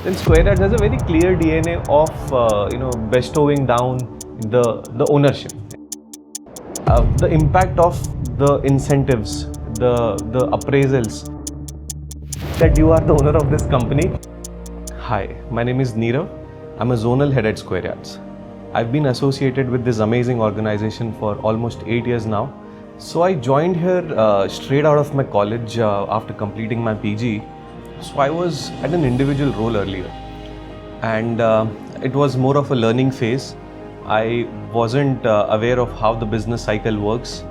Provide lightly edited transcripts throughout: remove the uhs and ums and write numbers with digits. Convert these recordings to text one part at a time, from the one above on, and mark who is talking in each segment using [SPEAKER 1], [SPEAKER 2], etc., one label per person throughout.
[SPEAKER 1] then Square Yards has a very clear DNA of bestowing down the ownership, the impact of the incentives, the appraisals, that you are the owner of this company. Hi, my name is Nirav. I'm a zonal head at Square Yards. I've been associated with this amazing organization for almost 8 years now. So I joined here straight out of my college after completing my PG. So I was at an individual role earlier, and it was more of a learning phase. I wasn't aware of how the business cycle works.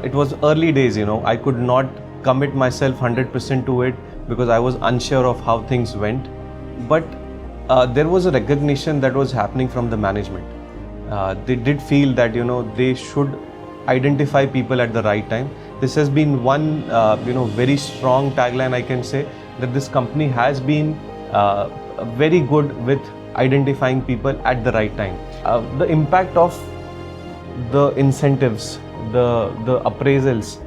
[SPEAKER 1] It was early days, I could not commit myself 100% to it because I was unsure of how things went. But there was a recognition that was happening from the management. They did feel that, they should identify people at the right time. This has been one, very strong tagline, I can say, that this company has been very good with identifying people at the right time. The impact of the incentives, the appraisals,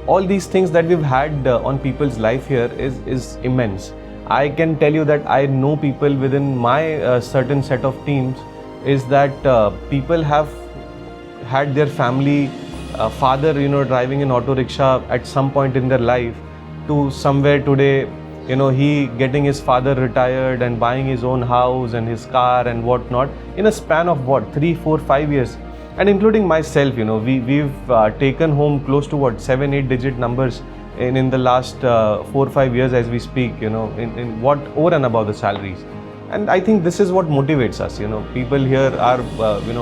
[SPEAKER 1] all these things that we've had on people's life here is immense. I can tell you that I know people within my certain set of teams is that people have had their family father, driving an auto rickshaw at some point in their life to somewhere today, he getting his father retired and buying his own house and his car and whatnot in a span of 3, 4, 5 years. And including myself, we've taken home close to 7-8 digit numbers in the last 4-5 years as we speak, in what over and above the salaries. And I think this is what motivates us. People here are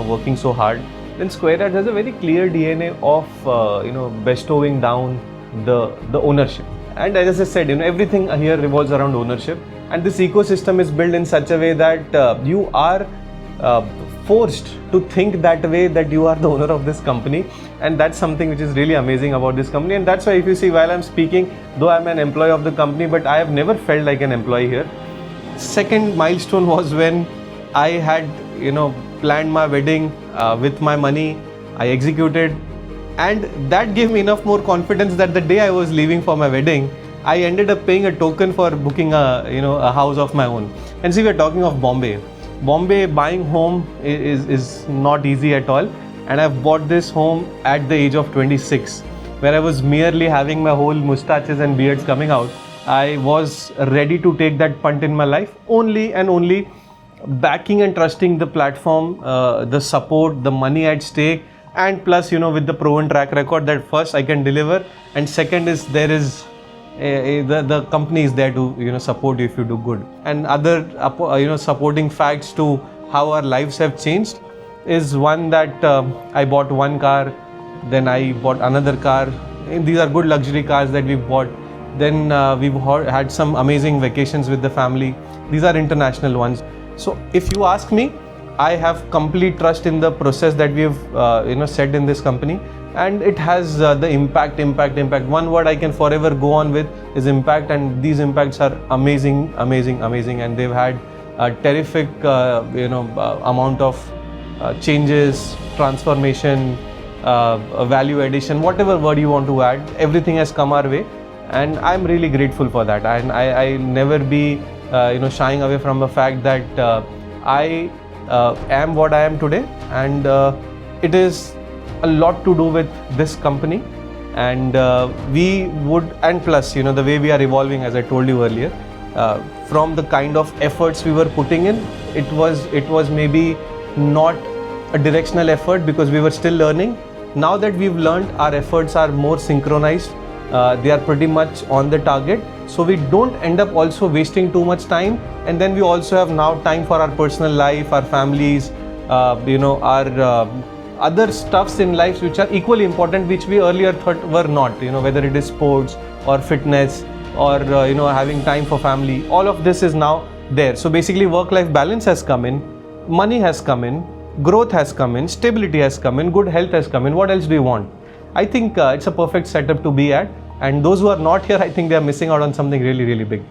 [SPEAKER 1] working so hard. Then Square Yards has a very clear DNA of bestowing down the ownership. And as I said, everything here revolves around ownership. And this ecosystem is built in such a way that you are forced to think that way, that you are the owner of this company. And that's something which is really amazing about this company. And that's why if you see, while I'm speaking, though I'm an employee of the company, but I have never felt like an employee here. Second milestone was when I had, planned my wedding with my money. I executed, and that gave me enough more confidence that the day I was leaving for my wedding, I ended up paying a token for booking a house of my own. And see, we're talking of Bombay. Buying home is not easy at all. And I've bought this home at the age of 26, where I was merely having my whole mustaches and beards coming out. I was ready to take that punt in my life, only and only backing and trusting the platform, the support, the money at stake, and plus, with the proven track record that first I can deliver, and second is there is the company is there to support you if you do good. And other supporting facts to how our lives have changed is one that I bought one car, then I bought another car. And these are good luxury cars that we've bought. Then we've had some amazing vacations with the family. These are international ones. So if you ask me, I have complete trust in the process that we've set in this company, and it has the impact. One word I can forever go on with is impact, and these impacts are amazing, and they've had a terrific amount of changes, transformation, value addition, whatever word you want to add. Everything has come our way, and I'm really grateful for that. And I'll never be shying away from the fact that I am what I am today, and it is a lot to do with this company. And we would, and plus the way we are evolving, as I told you earlier, from the kind of efforts we were putting in, it was maybe not a directional effort because we were still learning. Now that we've learned, our efforts are more synchronized. They are pretty much on the target, so we don't end up also wasting too much time. And then we also have now time for our personal life, our families, our other stuffs in life which are equally important, which we earlier thought were not, whether it is sports or fitness or having time for family. All of this is now there. So basically work-life balance has come in, money has come in, growth has come in, stability has come in, good health has come in. What else do you want? I think it's a perfect setup to be at. And those who are not here, I think they are missing out on something really, really big.